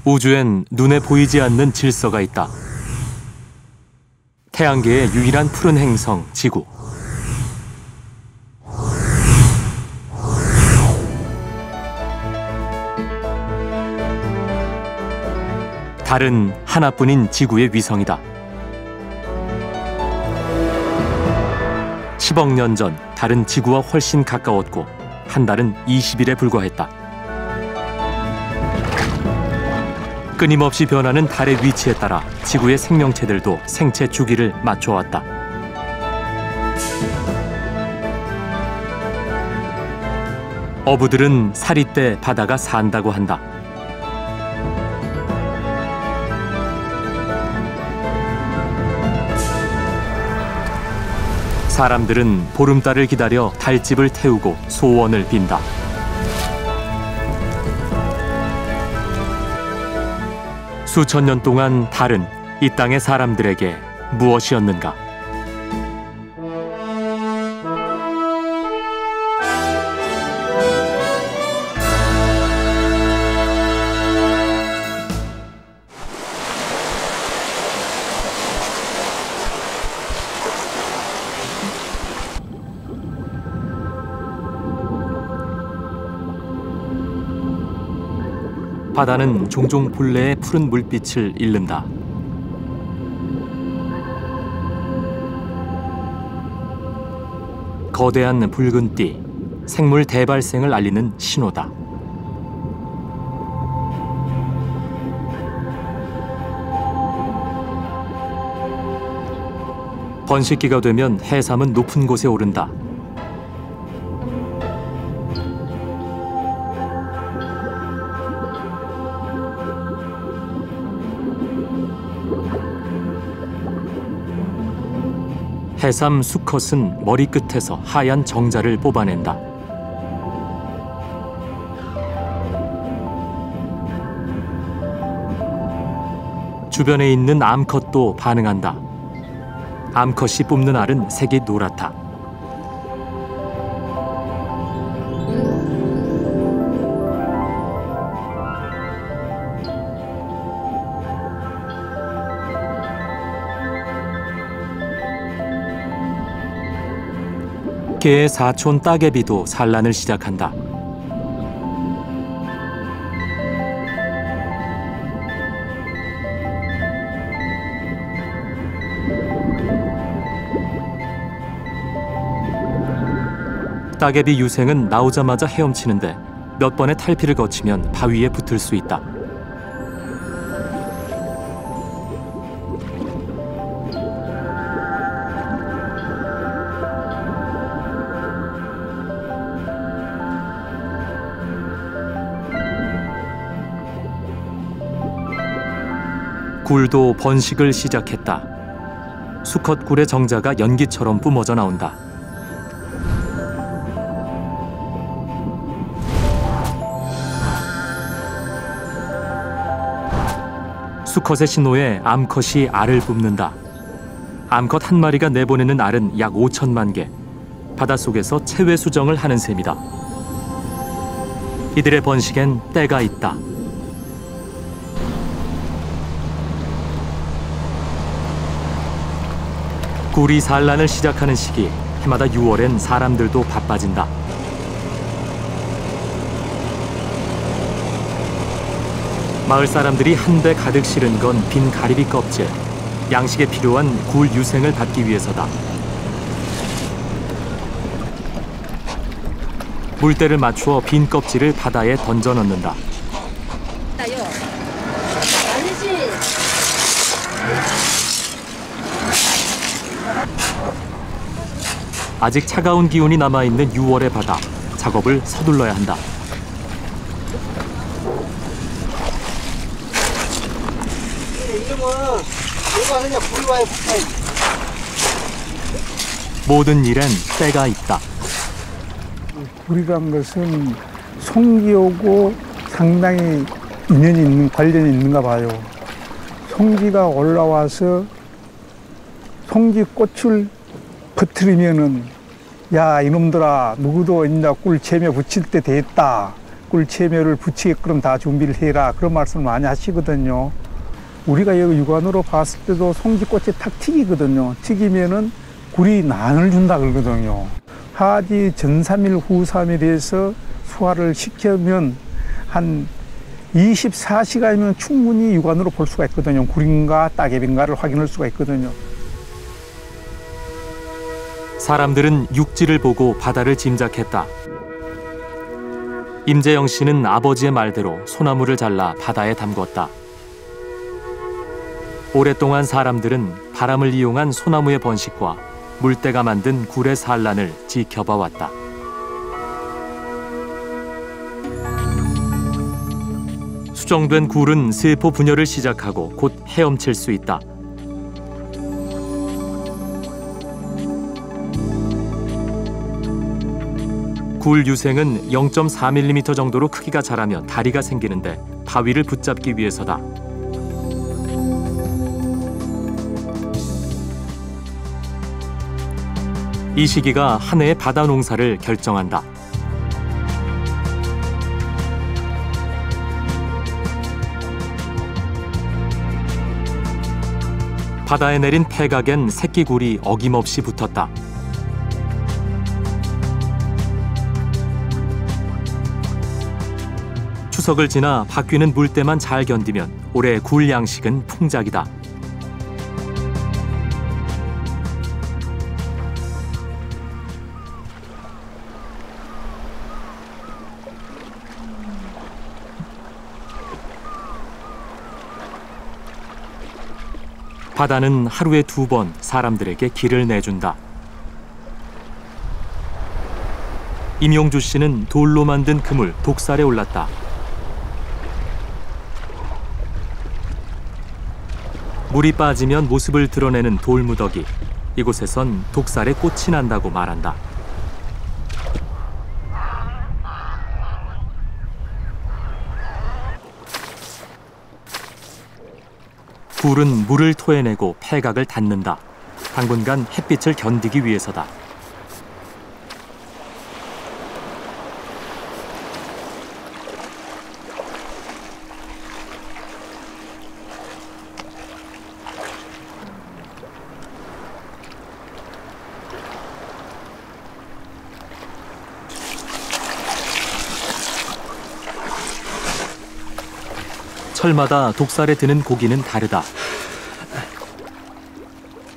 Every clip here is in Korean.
우주엔 눈에 보이지 않는 질서가 있다. 태양계의 유일한 푸른 행성, 지구. 달은 하나뿐인 지구의 위성이다. 10억 년 전 달은 지구와 훨씬 가까웠고 한 달은 20일에 불과했다. 끊임없이 변하는 달의 위치에 따라 지구의 생명체들도 생체 주기를 맞춰왔다. 어부들은 사리 때 바다가 산다고 한다. 사람들은 보름달을 기다려 달집을 태우고 소원을 빈다. 수천 년 동안 달은 이 땅의 사람들에게 무엇이었는가? 바다는 종종 본래의 푸른 물빛을 잃는다. 거대한 붉은 띠, 생물 대발생을 알리는 신호다. 번식기가 되면 해삼은 높은 곳에 오른다. 해삼 수컷은 머리끝에서 하얀 정자를 뽑아낸다. 주변에 있는 암컷도 반응한다. 암컷이 뽑는 알은 색이 노랗다. 개의 사촌 따개비도 산란을 시작한다. 따개비 유생은 나오자마자 헤엄치는데 몇 번의 탈피를 거치면 바위에 붙을 수 있다. 굴도 번식을 시작했다. 수컷 굴의 정자가 연기처럼 뿜어져 나온다. 수컷의 신호에 암컷이 알을 뿜는다. 암컷 한 마리가 내보내는 알은 약 5천만 개. 바닷속에서 체외 수정을 하는 셈이다. 이들의 번식엔 때가 있다. 굴이 산란을 시작하는 시기, 해마다 6월엔 사람들도 바빠진다. 마을 사람들이 한데 가득 실은 건 빈 가리비 껍질, 양식에 필요한 굴 유생을 받기 위해서다. 물때를 맞추어 빈 껍질을 바다에 던져 넣는다. 아직 차가운 기운이 남아있는 6월의 바다, 작업을 서둘러야 한다. 모든 일엔 때가 있다. 굴이란 것은 송기하고 상당히 인연이 있는, 관련이 있는가 봐요. 송기가 올라와서 송기꽃을 퍼뜨리면은 야 이놈들아 누구도 이제 꿀 재며 붙일 때 됐다. 꿀 채묘를 붙이게끔 다 준비를 해라, 그런 말씀을 많이 하시거든요. 우리가 여기 육안으로 봤을 때도 송지꽃이 탁 튀기거든요. 튀기면은 굴이 난을 준다 그러거든요. 하지 전 3일 후 3일에서 수화를 시키면 한 24시간이면 충분히 육안으로 볼 수가 있거든요. 굴인가 따개비인가를 확인할 수가 있거든요. 사람들은 육지를 보고 바다를 짐작했다. 임재영 씨는 아버지의 말대로 소나무를 잘라 바다에 담궜다. 오랫동안 사람들은 바람을 이용한 소나무의 번식과 물때가 만든 굴의 산란을 지켜봐 왔다. 수정된 굴은 세포 분열을 시작하고 곧 헤엄칠 수 있다. 굴 유생은 0.4mm 정도로 크기가 자라며 다리가 생기는데 바위를 붙잡기 위해서다. 이 시기가 한 해의 바다 농사를 결정한다. 바다에 내린 폐각엔 새끼 굴이 어김없이 붙었다. 추석을 지나 바뀌는 물때만 잘 견디면 올해 굴 양식은 풍작이다. 바다는 하루에 2번 사람들에게 길을 내준다. 임용주 씨는 돌로 만든 그물 독살에 올랐다. 물이 빠지면 모습을 드러내는 돌무더기. 이곳에선 독살에 꽃이 난다고 말한다. 굴은 물을 토해내고 폐각을 닫는다. 당분간 햇빛을 견디기 위해서다. 철마다 독살에 드는 고기는 다르다.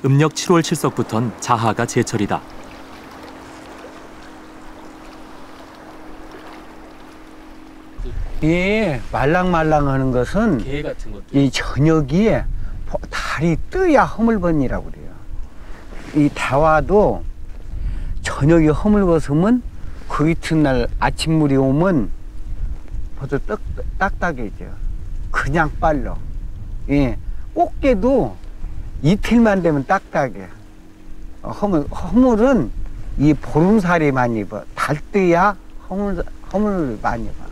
음력 7월 7석부턴 자하가 제철이다. 이 말랑말랑하는 것은 게 같은 것도. 이 저녁이 달이 뜨야 허물번이라고 그래요. 이 대화도 저녁이 허물벗으면 그 이튿날 아침물이 오면 벌써 딱딱해져. 그냥 빨라. 예, 꽃게도 이틀만 되면 딱딱해. 허물은 이 보름살이 많이 입어. 달 뜨야 허물을 많이 봐.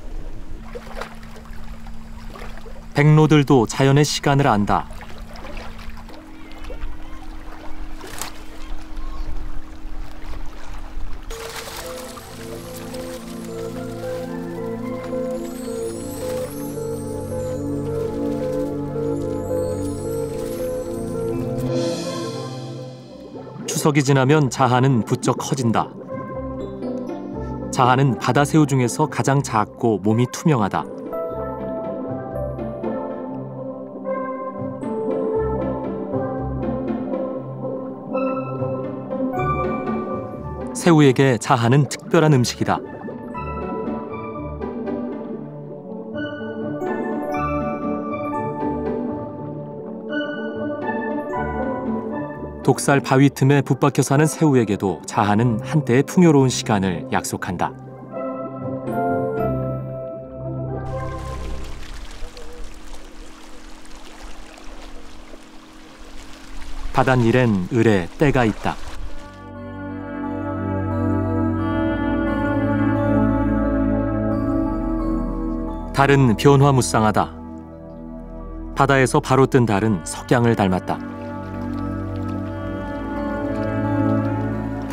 백로들도 자연의 시간을 안다. 추석이 지나면 자하는 부쩍 커진다. 자하는 바다새우 중에서 가장 작고 몸이 투명하다. 새우에게 자하는 특별한 음식이다. 독살 바위 틈에 붙박혀 사는 새우에게도 자하는 한때의 풍요로운 시간을 약속한다. 바닷일엔 을에 때가 있다. 달은 변화무쌍하다. 바다에서 바로 뜬 달은 석양을 닮았다.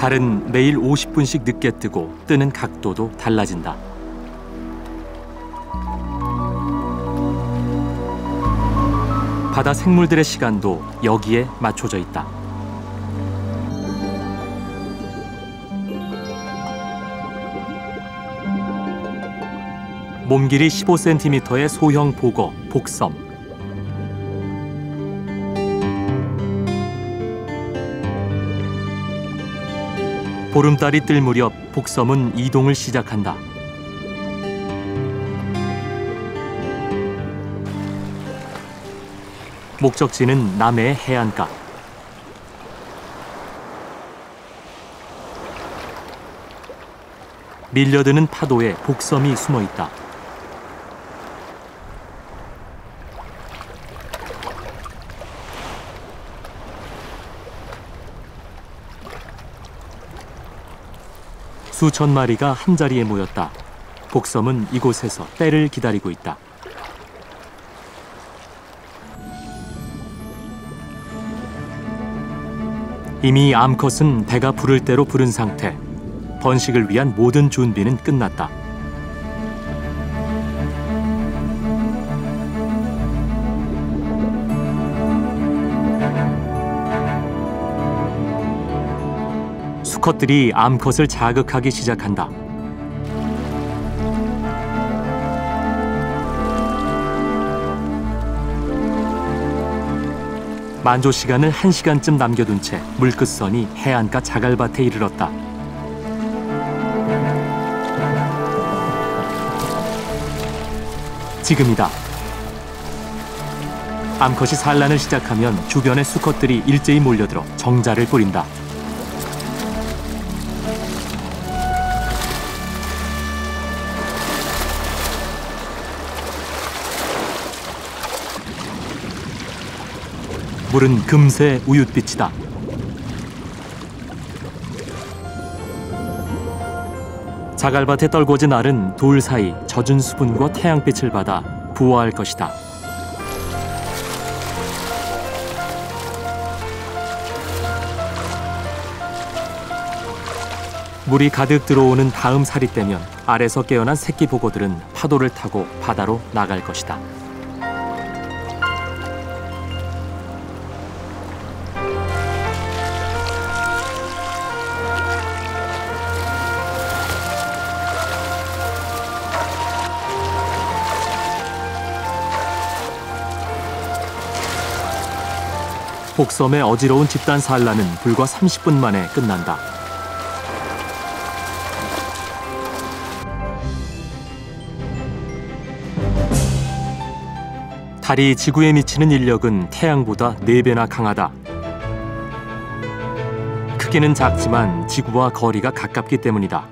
달은 매일 50분씩 늦게 뜨고 뜨는 각도도 달라진다. 바다 생물들의 시간도 여기에 맞춰져 있다. 몸 길이 15cm의 소형 보거, 복섬. 보름달이 뜰 무렵 복섬은 이동을 시작한다. 목적지는 남해의 해안가. 밀려드는 파도에 복섬이 숨어 있다. 수천 마리가 한자리에 모였다. 복섬은 이곳에서 때를 기다리고 있다. 이미 암컷은 배가 부를 대로 부른 상태. 번식을 위한 모든 준비는 끝났다. 수컷들이 암컷을 자극하기 시작한다. 만조 시간을 1시간쯤 남겨둔 채 물끝선이 해안가 자갈밭에 이르렀다. 지금이다. 암컷이 산란을 시작하면 주변의 수컷들이 일제히 몰려들어 정자를 뿌린다. 물은 금세 우윳빛이다. 자갈밭에 떨궈진 알은 돌 사이 젖은 수분과 태양빛을 받아 부화할 것이다. 물이 가득 들어오는 다음 살이 때면 알에서 깨어난 새끼 보고들은 파도를 타고 바다로 나갈 것이다. 복섬의 어지러운 집단 산란은 불과 30분 만에 끝난다. 달이 지구에 미치는 인력은 태양보다 4배나 강하다. 크기는 작지만 지구와 거리가 가깝기 때문이다.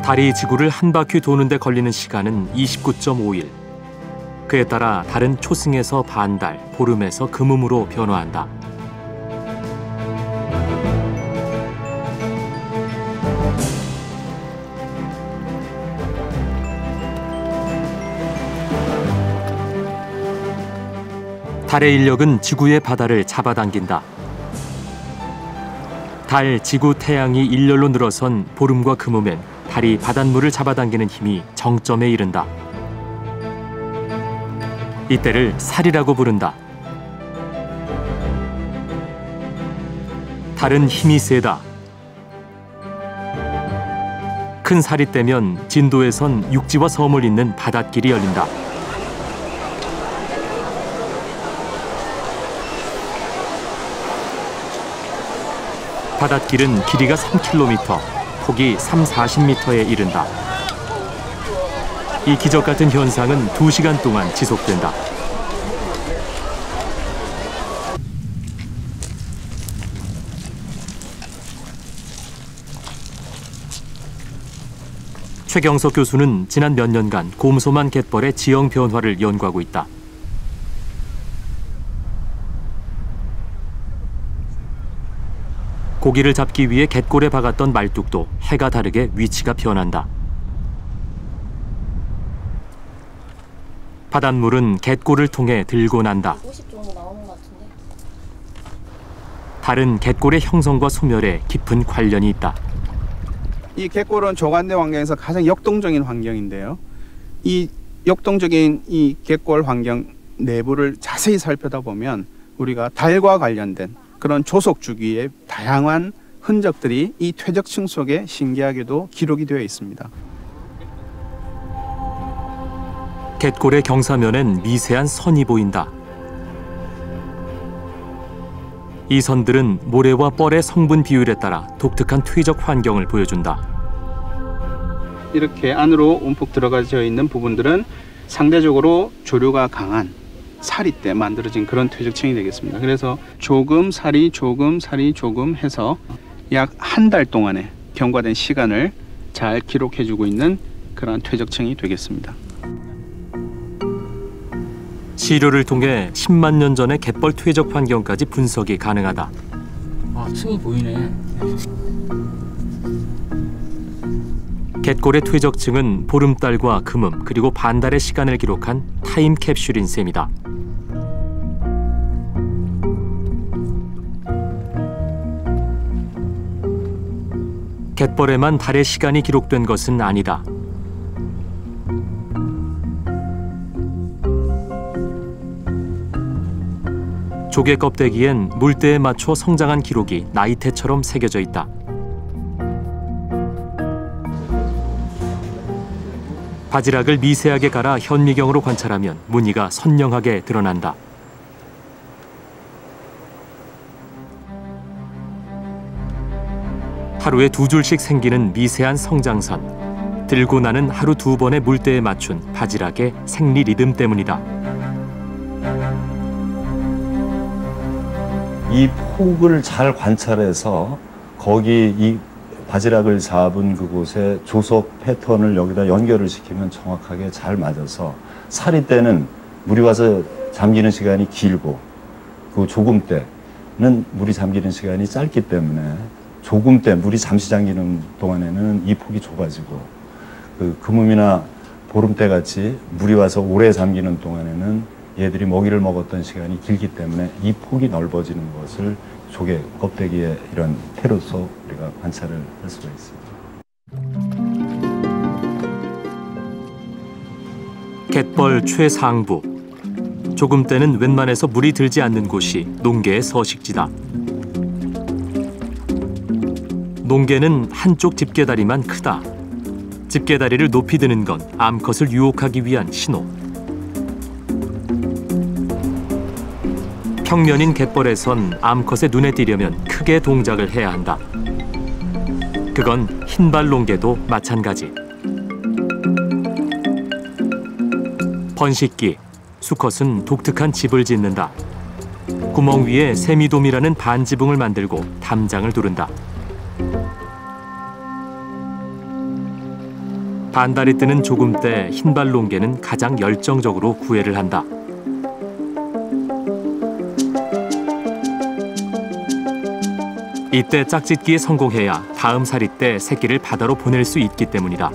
달이 지구를 한 바퀴 도는 데 걸리는 시간은 29.5일. 그에 따라 달은 초승에서 반달, 보름에서 금음으로 변화한다. 달의 인력은 지구의 바다를 잡아당긴다. 달, 지구, 태양이 일렬로 늘어선 보름과 금음엔 달이 바닷물을 잡아당기는 힘이 정점에 이른다. 이때를 살이라고 부른다. 달은 힘이 세다. 큰 살이 떼면 진도에선 육지와 섬을 잇는 바닷길이 열린다. 바닷길은 길이가 3km, 폭이 30-40m에 이른다. 이 기적 같은 현상은 2시간 동안 지속된다. 최경석 교수는 지난 몇 년간 곰소만 갯벌의 지형 변화를 연구하고 있다. 고기를 잡기 위해 갯골에 박았던 말뚝도 해가 다르게 위치가 변한다. 바닷물은 갯골을 통해 들고 난다. 50 정도 나오는 것 같은데. 달은 갯골의 형성과 소멸에 깊은 관련이 있다. 이 갯골은 조간대 환경에서 가장 역동적인 환경인데요. 이 역동적인 이 갯골 환경 내부를 자세히 살펴다 보면 우리가 달과 관련된 그런 조속 주기의 다양한 흔적들이 이 퇴적층 속에 신기하게도 기록이 되어 있습니다. 갯골의 경사면엔 미세한 선이 보인다. 이 선들은 모래와 뻘의 성분 비율에 따라 독특한 퇴적 환경을 보여준다. 이렇게 안으로 움푹 들어가져 있는 부분들은 상대적으로 조류가 강한 사리 때 만들어진 그런 퇴적층이 되겠습니다. 그래서 조금 사리 조금 사리 조금 해서 약 한 달 동안의 경과된 시간을 잘 기록해주고 있는 그런 퇴적층이 되겠습니다. 시료를 통해 10만 년 전의 갯벌 퇴적 환경까지 분석이 가능하다. 아, 층이 보이네. 갯골의 퇴적층은 보름달과 금음 그리고 반달의 시간을 기록한 타임 캡슐인 셈이다. 갯벌에만 달의 시간이 기록된 것은 아니다. 조개 껍데기엔 물때에 맞춰 성장한 기록이 나이테처럼 새겨져 있다. 바지락을 미세하게 갈아 현미경으로 관찰하면 무늬가 선명하게 드러난다. 하루에 2줄씩 생기는 미세한 성장선. 들고 나는 하루 2번의 물때에 맞춘 바지락의 생리 리듬 때문이다. 이 폭을 잘 관찰해서 거기 이 바지락을 잡은 그곳에 조속 패턴을 여기다 연결을 시키면 정확하게 잘 맞아서 사리 때는 물이 와서 잠기는 시간이 길고 그 조금 때는 물이 잠기는 시간이 짧기 때문에 조금 때 물이 잠시 잠기는 동안에는 이 폭이 좁아지고 그 금음이나 보름 때 같이 물이 와서 오래 잠기는 동안에는 얘들이 먹이를 먹었던 시간이 길기 때문에 이 폭이 넓어지는 것을 조개 껍데기의 이런 태로서 우리가 관찰을 할 수가 있습니다. 갯벌 최상부. 조금 때는 웬만해서 물이 들지 않는 곳이 농개의 서식지다. 농개는 한쪽 집게다리만 크다. 집게다리를 높이 드는 건 암컷을 유혹하기 위한 신호. 평면인 갯벌에선 암컷의 눈에 띄려면 크게 동작을 해야 한다. 그건 흰발농개도 마찬가지. 번식기, 수컷은 독특한 집을 짓는다. 구멍 위에 세미돔이라는 반지붕을 만들고 담장을 두른다. 반달이 뜨는 조금 때 흰발농개는 가장 열정적으로 구애를 한다. 이때 짝짓기에 성공해야 다음 사리 때 새끼를 바다로 보낼 수 있기 때문이다.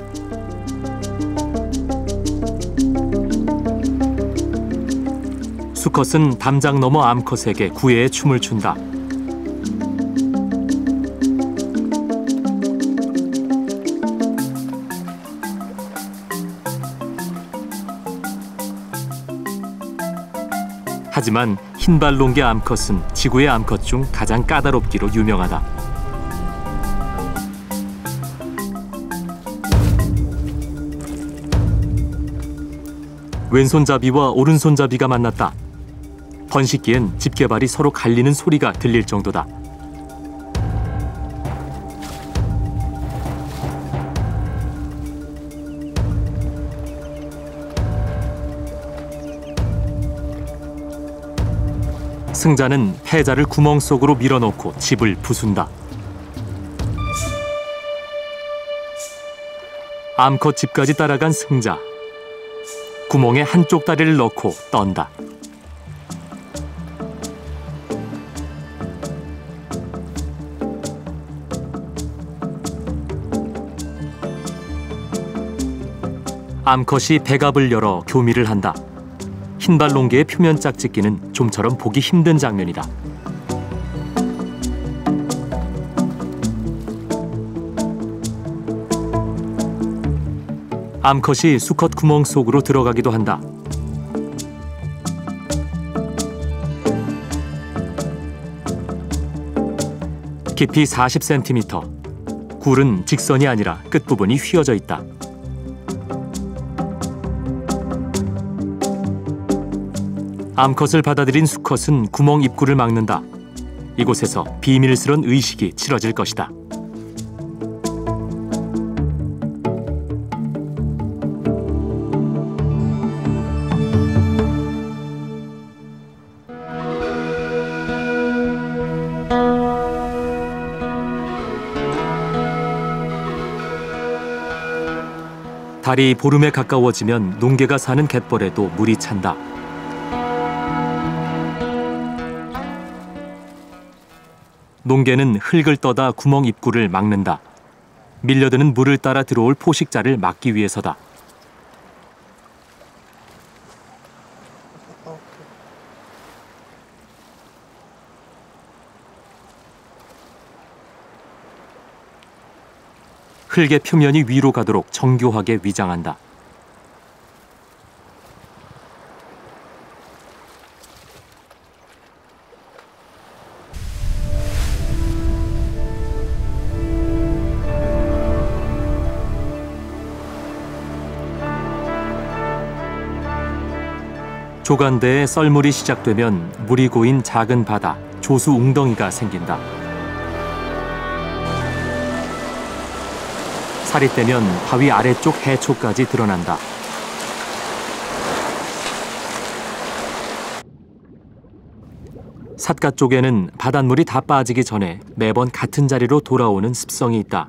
수컷은 담장 너머 암컷에게 구애의 춤을 춘다. 하지만 흰발농개 암컷은 지구의 암컷 중 가장 까다롭기로 유명하다. 왼손잡이와 오른손잡이가 만났다. 번식기엔 집게발이 서로 갈리는 소리가 들릴 정도다. 승자는 패자를 구멍 속으로 밀어넣고 집을 부순다. 암컷 집까지 따라간 승자. 구멍에 한쪽 다리를 넣고 떤다. 암컷이 배갑을 열어 교미를 한다. 흰발농개의 표면 짝짓기는 좀처럼 보기 힘든 장면이다. 암컷이 수컷 구멍 속으로 들어가기도 한다. 깊이 40cm. 굴은 직선이 아니라 끝부분이 휘어져 있다. 암컷을 받아들인 수컷은 구멍 입구를 막는다. 이곳에서 비밀스런 의식이 치러질 것이다. 달이 보름에 가까워지면 농개가 사는 갯벌에도 물이 찬다. 농개는 흙을 떠다 구멍 입구를 막는다. 밀려드는 물을 따라 들어올 포식자를 막기 위해서다. 흙의 표면이 위로 가도록 정교하게 위장한다. 조간대에 썰물이 시작되면 물이 고인 작은 바다, 조수 웅덩이가 생긴다. 살이 떼면 바위 아래쪽 해초까지 드러난다. 삿갓 쪽에는 바닷물이 다 빠지기 전에 매번 같은 자리로 돌아오는 습성이 있다.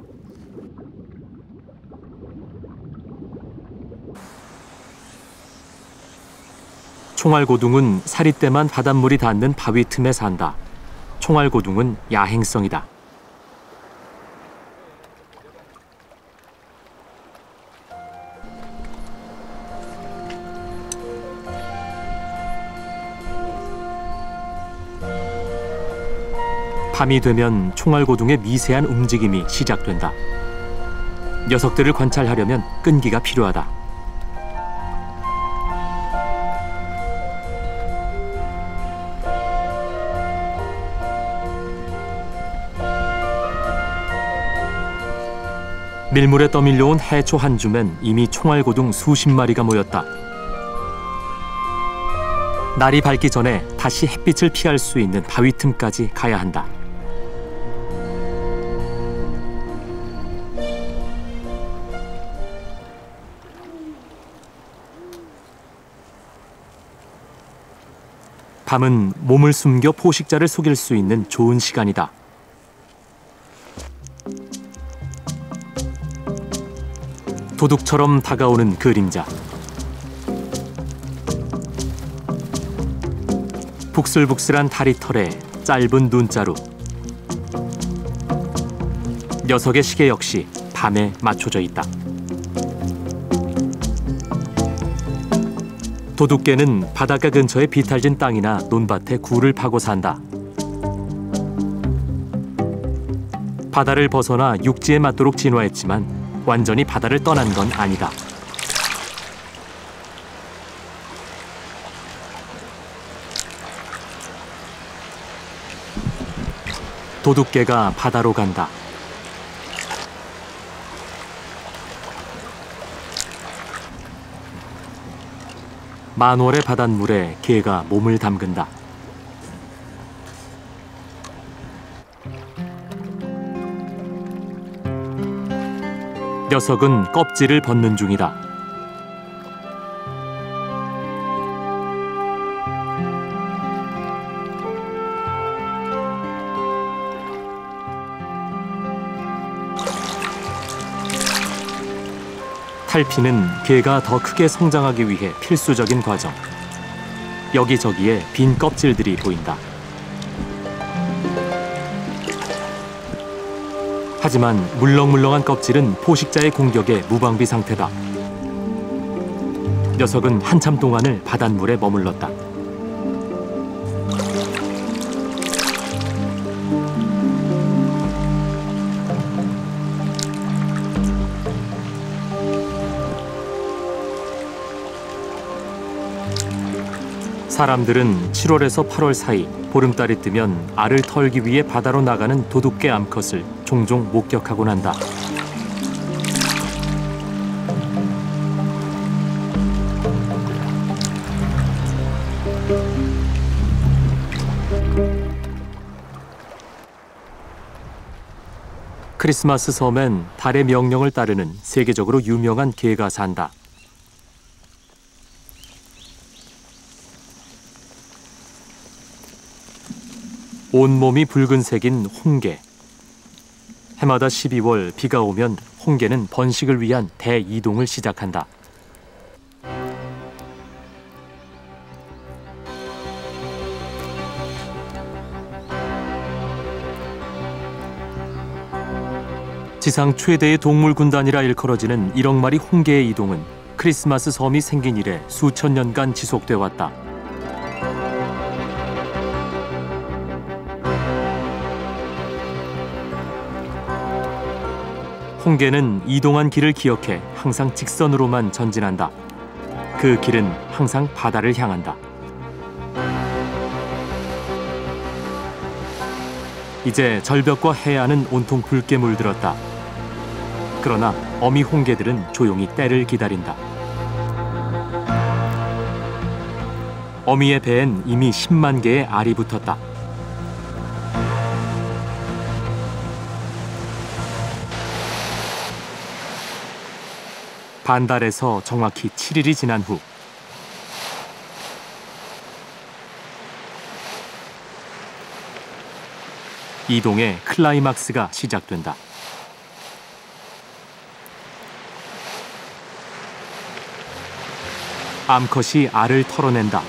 총알고둥은 살이 떼만 바닷물이 닿는 바위 틈에 산다. 총알고둥은 야행성이다. 밤이 되면 총알고둥의 미세한 움직임이 시작된다. 녀석들을 관찰하려면 끈기가 필요하다. 밀물에 떠밀려온 해초 한 줌엔 이미 총알고둥 수십 마리가 모였다. 날이 밝기 전에 다시 햇빛을 피할 수 있는 바위 틈까지 가야 한다. 밤은 몸을 숨겨 포식자를 속일 수 있는 좋은 시간이다. 도둑처럼 다가오는 그림자. 북슬북슬한 다리털에 짧은 눈자루. 녀석의 시계 역시 밤에 맞춰져 있다. 도둑개는 바닷가 근처의 비탈진 땅이나 논밭에 굴을 파고 산다. 바다를 벗어나 육지에 맞도록 진화했지만 완전히 바다를 떠난 건 아니다. 도둑개가 바다로 간다. 만월의 바닷물에 개가 몸을 담근다. 녀석은 껍질을 벗는 중이다. 탈피는 개가 더 크게 성장하기 위해 필수적인 과정. 여기저기에 빈 껍질들이 보인다. 하지만 물렁물렁한 껍질은 포식자의 공격에 무방비 상태다. 녀석은 한참 동안을 바닷물에 머물렀다. 사람들은 7월에서 8월 사이 보름달이 뜨면 알을 털기 위해 바다로 나가는 도둑개 암컷을 종종 목격하곤 한다. 크리스마스 섬엔 달의 명령을 따르는 세계적으로 유명한 개가 산다. 온몸이 붉은색인 홍게. 해마다 12월 비가 오면 홍게는 번식을 위한 대이동을 시작한다. 지상 최대의 동물 군단이라 일컬어지는 1억 마리 홍게의 이동은 크리스마스 섬이 생긴 이래 수천 년간 지속돼 왔다. 홍게는 이동한 길을 기억해 항상 직선으로만 전진한다. 그 길은 항상 바다를 향한다. 이제 절벽과 해안은 온통 붉게 물들었다. 그러나 어미 홍게들은 조용히 때를 기다린다. 어미의 배엔 이미 10만 개의 알이 붙었다. 반달에서 정확히 7일이 지난 후 이동의 클라이막스가 시작된다. 암컷이 알을 털어낸다.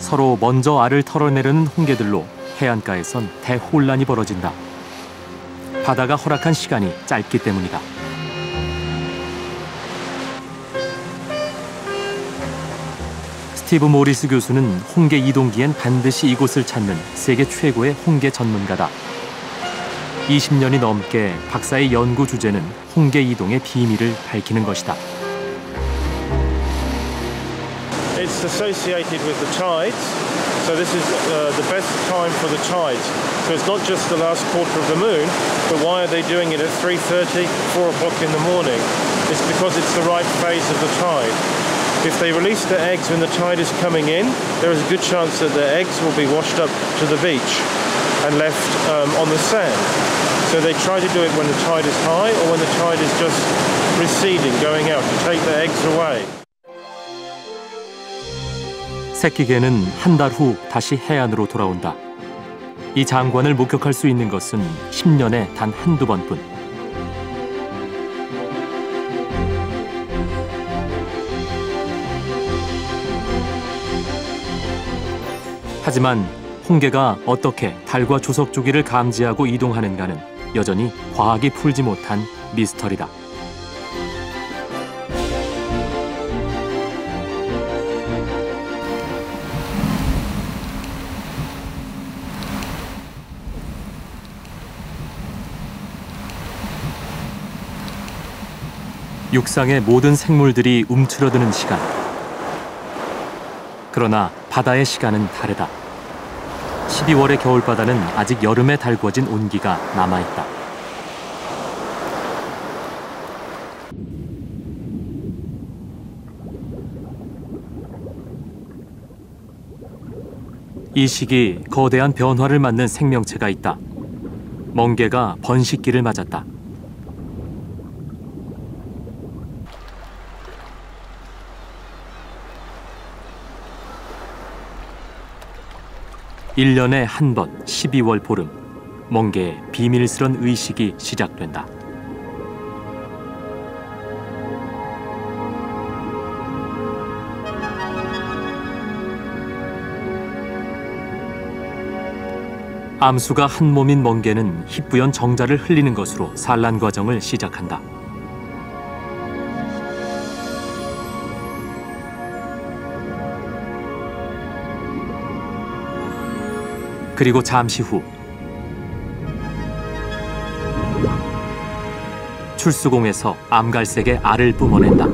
서로 먼저 알을 털어내려는 홍게들로 해안가에선 대혼란이 벌어진다. 바다가 허락한 시간이 짧기 때문이다. 스티브 모리스 교수는 홍게 이동기엔 반드시 이곳을 찾는 세계 최고의 홍게 전문가다. 20년이 넘게 박사의 연구 주제는 홍게 이동의 비밀을 밝히는 것이다. It's associated with the tides, so this is the best time for the tides. So it's not just the last quarter of the moon, but why are they doing it at 3:30, 4 o'clock in the morning? It's because it's the right phase of the tide. If they release the eggs when the tide is coming in, there is a good chance that the eggs will be washed up to the beach and left on the sand. So they try to do it when the tide is high or when the tide is just receding, going out to take the eggs away. 새끼개는 한 달 후 다시 해안으로 돌아온다. 이 장관을 목격할 수 있는 것은 10년에 단 한두 번뿐. 하지만 홍게가 어떻게 달과 조석 주기를 감지하고 이동하는가는 여전히 과학이 풀지 못한 미스터리다. 육상의 모든 생물들이 움츠러드는 시간. 그러나 바다의 시간은 다르다. 12월의 겨울바다는 아직 여름에 달궈진 온기가 남아있다. 이 시기 거대한 변화를 맞는 생명체가 있다. 멍게가 번식기를 맞았다. 1년에 한 번 12월 보름, 멍게의 비밀스런 의식이 시작된다. 암수가 한 몸인 멍게는 희뿌연 정자를 흘리는 것으로 산란 과정을 시작한다. 그리고 잠시 후 출수공에서 암갈색의 알을 뿜어낸다.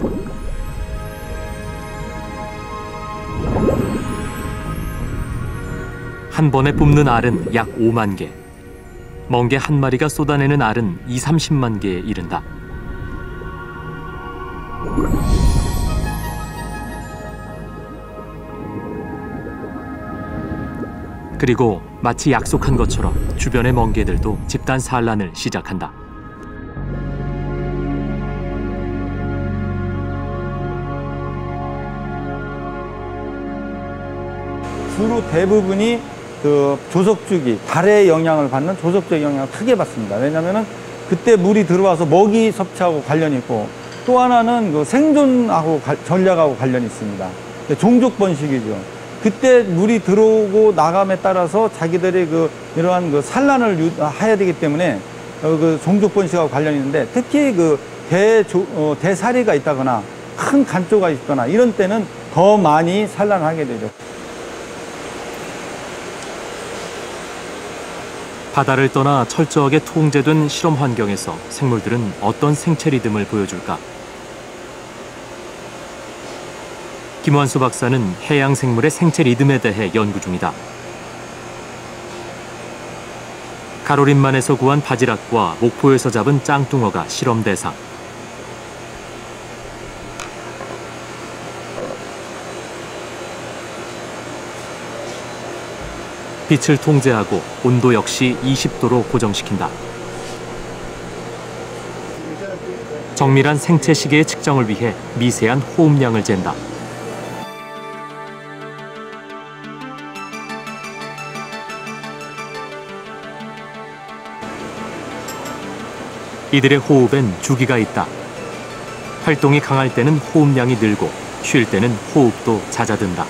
한 번에 뿜는 알은 약 5만 개. 멍게 한 마리가 쏟아내는 알은 20~30만 개에 이른다. 그리고 마치 약속한 것처럼 주변의 멍게들도 집단 산란을 시작한다. 주로 대부분이 그 조석주기, 달의 영향을 받는 조석적 영향을 크게 받습니다. 왜냐하면 그때 물이 들어와서 먹이 섭취하고 관련이 있고, 또 하나는 그 생존하고 전략하고 관련이 있습니다. 종족 번식이죠. 그때 물이 들어오고 나감에 따라서 자기들의 그 이러한 그 산란을 해야 되기 때문에 그 종족 번식하고 관련이 있는데, 특히 그 대사리가 있다거나 큰 간조가 있거나 이런 때는 더 많이 산란하게 되죠. 바다를 떠나 철저하게 통제된 실험 환경에서 생물들은 어떤 생체 리듬을 보여줄까? 김완수 박사는 해양 생물의 생체 리듬에 대해 연구 중이다. 가로림만에서 구한 바지락과 목포에서 잡은 짱뚱어가 실험 대상. 빛을 통제하고 온도 역시 20도로 고정시킨다. 정밀한 생체 시계의 측정을 위해 미세한 호흡량을 잰다. 이들의 호흡엔 주기가 있다. 활동이 강할 때는 호흡량이 늘고 쉴 때는 호흡도 잦아든다.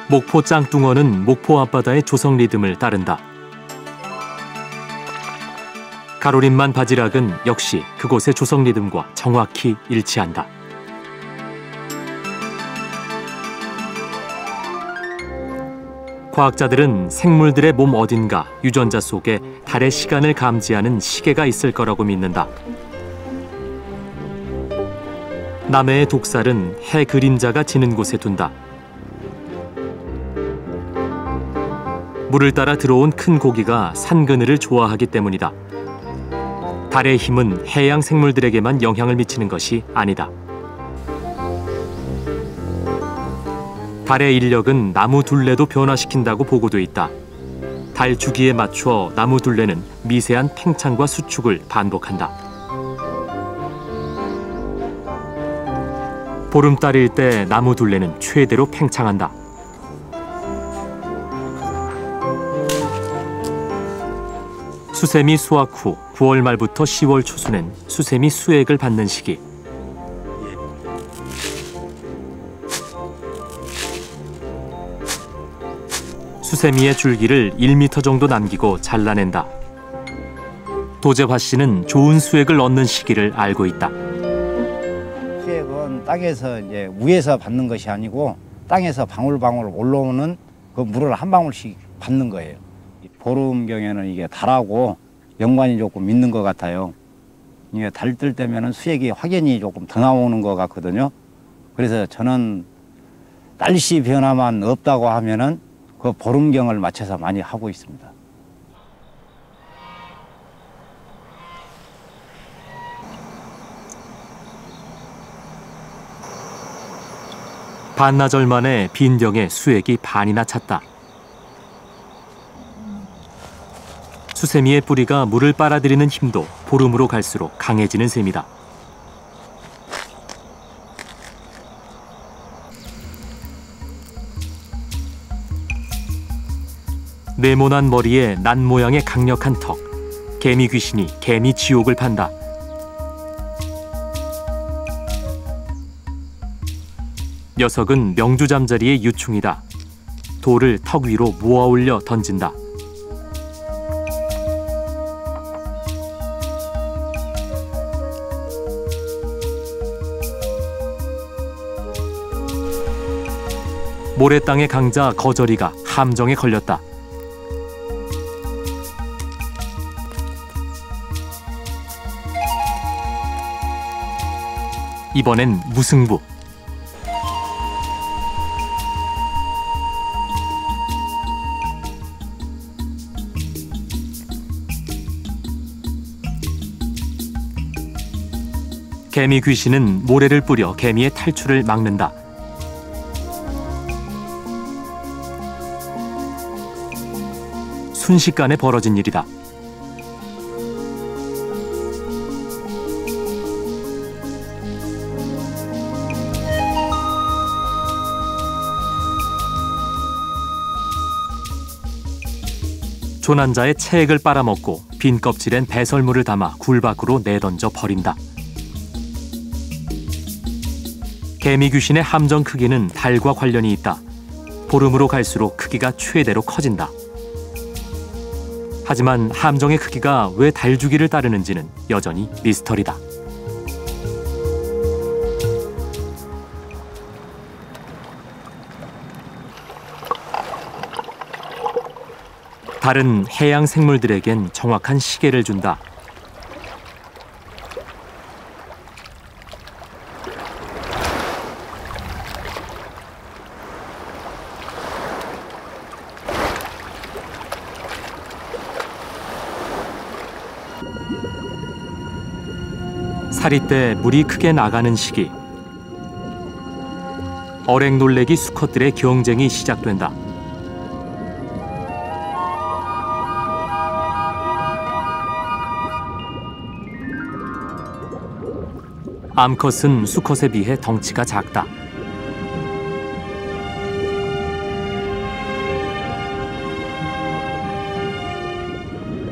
목포 짱뚱어는 목포 앞바다의 조성 리듬을 따른다. 가로림만 바지락은 역시 그곳의 조성 리듬과 정확히 일치한다. 과학자들은 생물들의 몸 어딘가 유전자 속에 달의 시간을 감지하는 시계가 있을 거라고 믿는다. 남해의 독살은 해 그림자가 지는 곳에 둔다. 물을 따라 들어온 큰 고기가 산 그늘을 좋아하기 때문이다. 달의 힘은 해양 생물들에게만 영향을 미치는 것이 아니다. 달의 인력은 나무 둘레도 변화시킨다고 보고돼 있다. 달 주기에 맞춰 나무 둘레는 미세한 팽창과 수축을 반복한다. 보름달일 때 나무 둘레는 최대로 팽창한다. 수세미 수확 후 9월 말부터 10월 초순엔 수세미 수액을 받는 시기. 수세미의 줄기를 1m 정도 남기고 잘라낸다. 도재화 씨는 좋은 수액을 얻는 시기를 알고 있다. 수액은 땅에서 이제 위에서 받는 것이 아니고 땅에서 방울방울 올라오는 그 물을 한 방울씩 받는 거예요. 보름경에는 이게 달하고 연관이 조금 있는 것 같아요. 이게 달 뜰 때면은 수액이 확연히 조금 더 나오는 것 같거든요. 그래서 저는 날씨 변화만 없다고 하면은 그 보름경을 맞춰서 많이 하고 있습니다. 반나절 만에 빈경에 수액이 반이나 찼다. 수세미의 뿌리가 물을 빨아들이는 힘도 보름으로 갈수록 강해지는 셈이다. 네모난 머리에 난 모양의 강력한 턱, 개미 귀신이 개미 지옥을 판다. 녀석은 명주 잠자리의 유충이다. 돌을 턱 위로 모아 올려 던진다. 모래땅의 강자 거저리가 함정에 걸렸다. 이번엔 무승부. 개미 귀신은 모래를 뿌려 개미의 탈출을 막는다. 순식간에 벌어진 일이다. 조난자의 체액을 빨아먹고 빈 껍질엔 배설물을 담아 굴 밖으로 내던져 버린다. 개미 귀신의 함정 크기는 달과 관련이 있다. 보름으로 갈수록 크기가 최대로 커진다. 하지만 함정의 크기가 왜 달 주기를 따르는지는 여전히 미스터리다. 달은 해양 생물들에겐 정확한 시계를 준다. 사리 때 물이 크게 나가는 시기. 어랭놀래기 수컷들의 경쟁이 시작된다. 암컷은 수컷에 비해 덩치가 작다.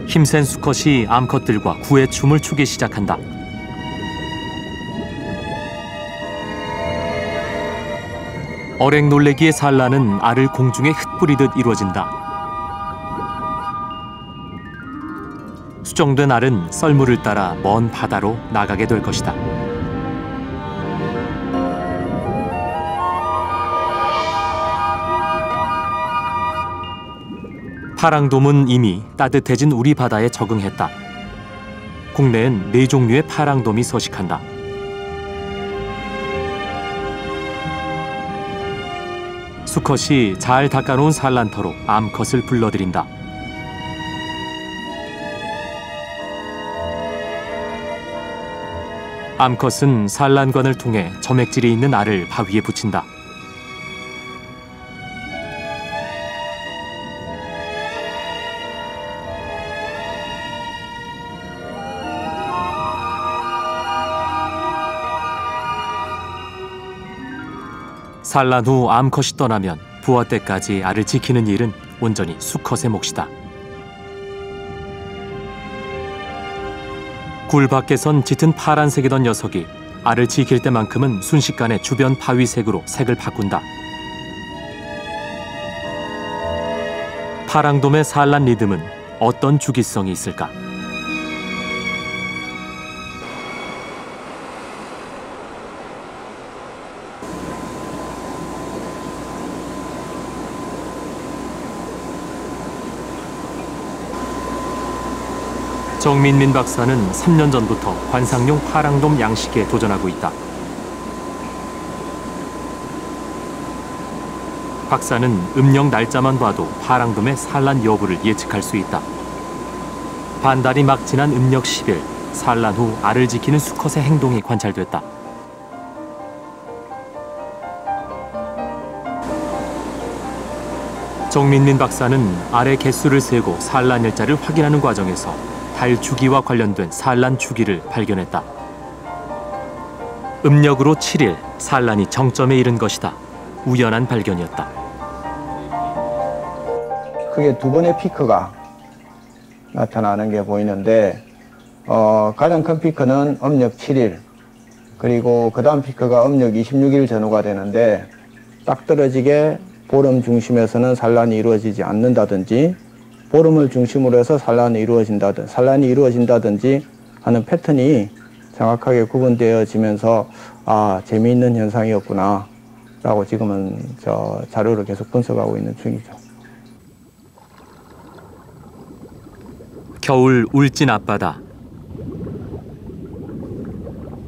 힘센 수컷이 암컷들과 구애 춤을 추기 시작한다. 어랭놀래기의 산란은 알을 공중에 흩뿌리듯 이루어진다. 수정된 알은 썰물을 따라 먼 바다로 나가게 될 것이다. 파랑돔은 이미 따뜻해진 우리 바다에 적응했다. 국내엔 4종류의 파랑돔이 서식한다. 수컷이 잘 닦아놓은 산란터로 암컷을 불러들인다. 암컷은 산란관을 통해 점액질이 있는 알을 바위에 붙인다. 산란 후 암컷이 떠나면 부화 때까지 알을 지키는 일은 온전히 수컷의 몫이다. 굴 밖에선 짙은 파란색이던 녀석이 알을 지킬 때만큼은 순식간에 주변 바위색으로 색을 바꾼다. 파랑돔의 산란 리듬은 어떤 주기성이 있을까? 정민민 박사는 3년 전부터 관상용 파랑돔 양식에 도전하고 있다. 박사는 음력 날짜만 봐도 파랑돔의 산란 여부를 예측할 수 있다. 반달이 막 지난 음력 10일, 산란 후 알을 지키는 수컷의 행동이 관찰됐다. 정민민 박사는 알의 개수를 세고 산란 일자를 확인하는 과정에서 달 주기와 관련된 산란 주기를 발견했다. 음력으로 7일, 산란이 정점에 이른 것이다. 우연한 발견이었다. 크게 2번의 피크가 나타나는 게 보이는데 가장 큰 피크는 음력 7일 그리고 그 다음 피크가 음력 26일 전후가 되는데 딱 떨어지게 보름 중심에서는 산란이 이루어지지 않는다든지 보름을 중심으로 해서 산란이 이루어진다든지 하는 패턴이 정확하게 구분되어지면서 아, 재미있는 현상이었구나 라고 지금은 자료를 계속 분석하고 있는 중이죠. 겨울 울진 앞바다.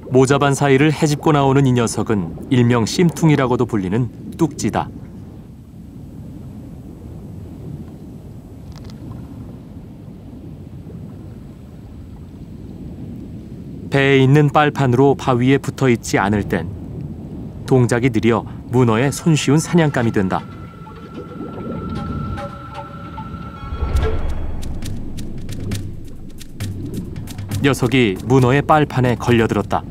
모자반 사이를 헤집고 나오는 이 녀석은 일명 심퉁이라고도 불리는 뚝지다. 배에 있는 빨판으로 바위에 붙어있지 않을 땐 동작이 느려 문어의 손쉬운 사냥감이 된다. 녀석이 문어의 빨판에 걸려들었다.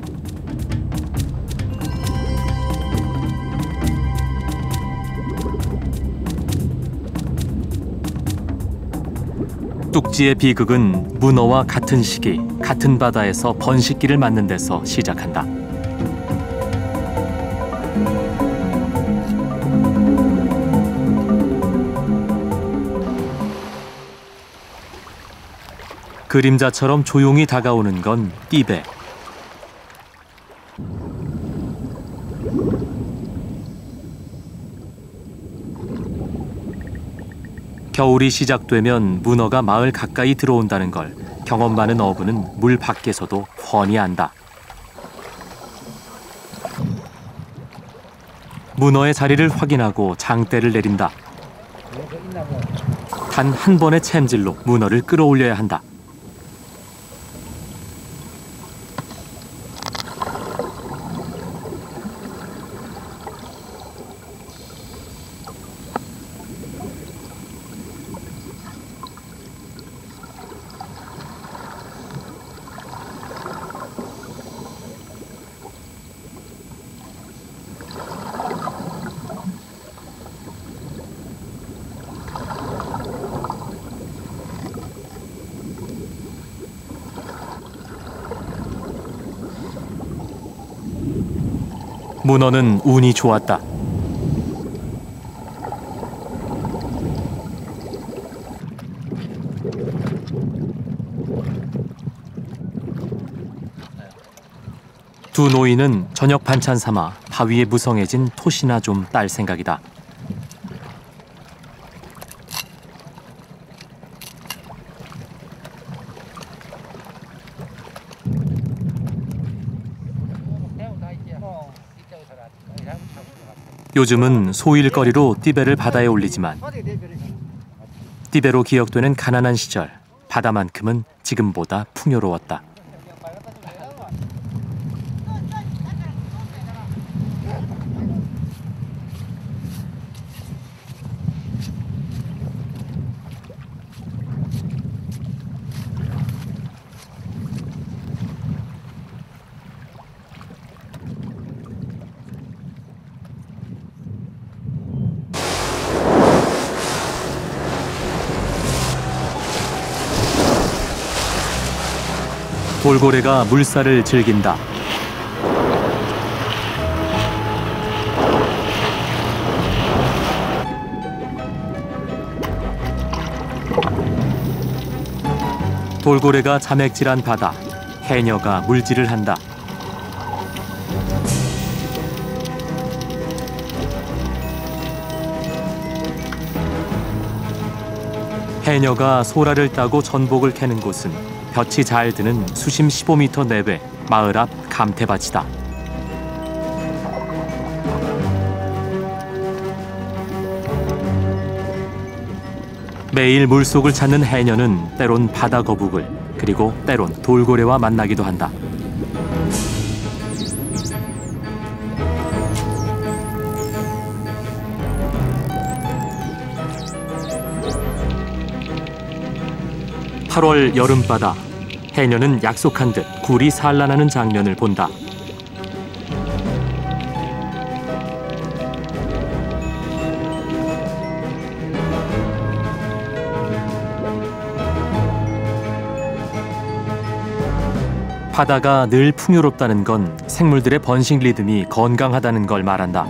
뚝지의 비극은 문어와 같은 시기, 같은 바다에서 번식기를 맞는 데서 시작한다. 그림자처럼 조용히 다가오는 건 띠배. 겨울이 시작되면 문어가 마을 가까이 들어온다는 걸 경험 많은 어부는 물 밖에서도 훤히 안다. 문어의 자리를 확인하고 장대를 내린다. 단 한 번의 챔질로 문어를 끌어올려야 한다. 문어는 운이 좋았다. 두 노인은 저녁 반찬 삼아 바위에 무성해진 톳이나 좀 딸 생각이다. 요즘은 소일거리로 띠배를 바다에 올리지만 띠배로 기억되는 가난한 시절, 바다만큼은 지금보다 풍요로웠다. 돌고래가 물살을 즐긴다. 돌고래가 자맥질한 바다, 해녀가 물질을 한다. 해녀가 소라를 따고 전복을 캐는 곳은 볕이 잘 드는 수심 15m 내외 마을 앞 감태밭이다. 매일 물속을 찾는 해녀는 때론 바다 거북을, 그리고 때론 돌고래와 만나기도 한다. (8월) 여름바다. 해녀는 약속한 듯 굴이 산란하는 장면을 본다. 바다가 늘 풍요롭다는 건 생물들의 번식 리듬이 건강하다는 걸 말한다.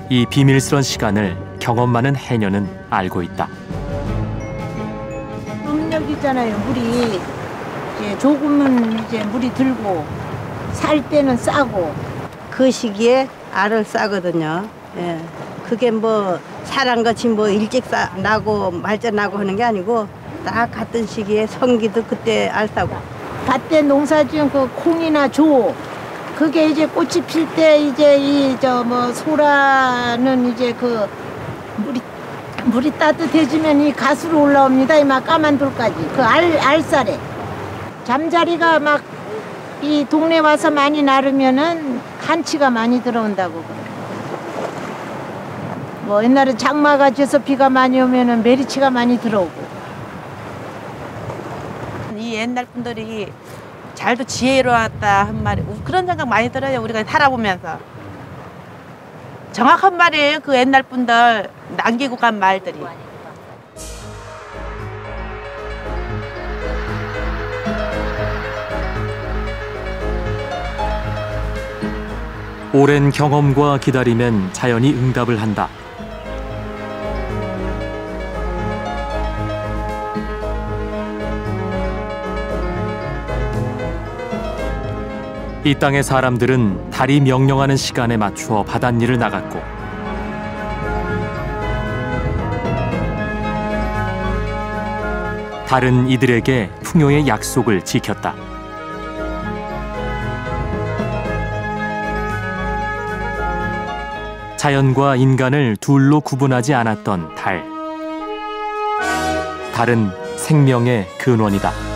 이 비밀스런 시간을 경험 많은 해녀는 알고 있다. 여기 있잖아요. 물이 이제 조금은 이제 물이 들고 살 때는 싸고 그 시기에 알을 싸거든요. 예. 그게 뭐 사람같이 뭐 일찍 나고 말년나고 하는 게 아니고 딱 같은 시기에 성기도 그때 알 싸고. 밭에 농사 지은 그 콩이나 조 그게 이제 꽃이 필 때 이제 이 저 뭐 소라는 이제 그 물이 따뜻해지면 이 가수로 올라옵니다. 이 막 까만 돌까지 그 알쌀에 잠자리가 막 이 동네 와서 많이 나르면은 한치가 많이 들어온다고. 뭐 옛날에 장마가 져서 비가 많이 오면은 메리치가 많이 들어오고. 이 옛날 분들이 잘도 지혜로웠다 한 말이 그런 생각 많이 들어요. 우리가 살아보면서 정확한 말이에요. 그 옛날 분들 남기고 간 말들이. 오랜 경험과 기다림엔 자연이 응답을 한다. 이 땅의 사람들은 달이 명령하는 시간에 맞추어 바닷일을 나갔고 달은 이들에게 풍요의 약속을 지켰다. 자연과 인간을 둘로 구분하지 않았던 달. 달은 생명의 근원이다.